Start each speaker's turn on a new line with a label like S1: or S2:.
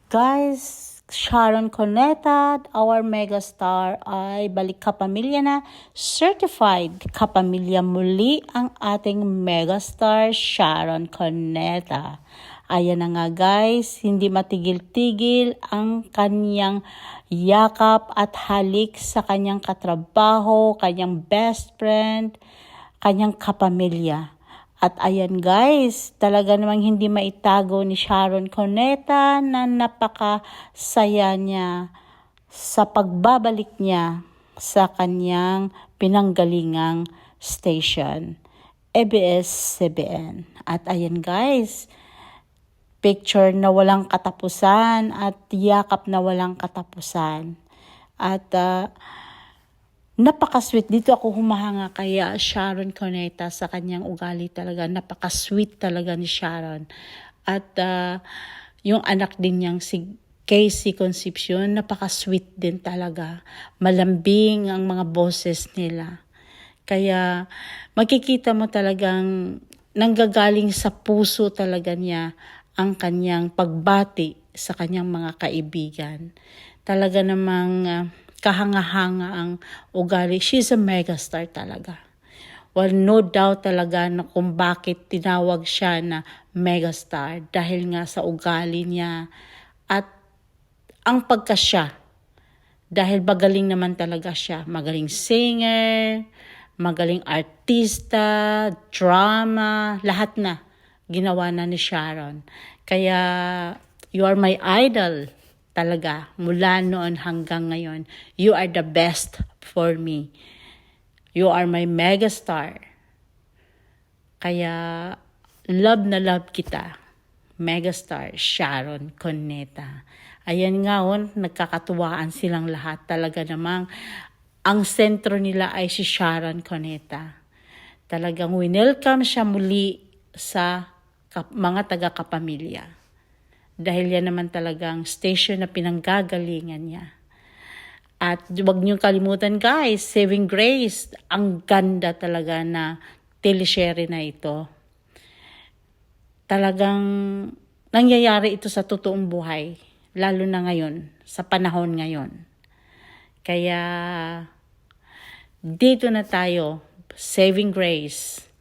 S1: Guys, Sharon Cuneta, our megastar, ay balik kapamilya na. Certified kapamilya muli ang ating megastar Sharon Cuneta. Ayan na nga guys, hindi matigil-tigil ang kanyang yakap at halik sa kanyang katrabaho, kanyang best friend, kanyang kapamilya. At ayan guys, talaga namang hindi maitago ni Sharon Cuneta na napakasaya niya sa pagbabalik niya sa kanyang pinanggalingang station, ABS-CBN. At ayan guys, picture na walang katapusan at yakap na walang katapusan. At napaka-sweet. Dito ako humahanga kaya Sharon Cuneta sa kanyang ugali talaga. Napaka-sweet talaga ni Sharon. At yung anak din niyang si Casey Concepcion, napaka-sweet din talaga. Malambing ang mga boses nila. Kaya makikita mo talagang nanggagaling sa puso talaga niya ang kanyang pagbati sa kanyang mga kaibigan. Talaga namang kahanga-hanga ang ugali. She's a megastar talaga. Well, no doubt talaga na kung bakit tinawag siya na megastar dahil nga sa ugali niya at ang pagkasya. Dahil magaling naman talaga siya. Magaling singer, magaling artista, drama, lahat na ginawa na ni Sharon. Kaya you are my idol. Talaga, mula noon hanggang ngayon, you are the best for me. You are my megastar. Kaya, love na love kita. Megastar Sharon Cuneta. Ayan nga, nagkakatuwaan silang lahat. Talaga namang, ang sentro nila ay si Sharon Cuneta. Talagang winelcome siya muli sa mga taga-kapamilya. Dahil yan naman talagang station na pinanggagalingan niya. At huwag niyong kalimutan guys, Saving Grace, ang ganda talaga na teleserye na ito. Talagang nangyayari ito sa totoong buhay, lalo na ngayon, sa panahon ngayon. Kaya dito na tayo, Saving Grace.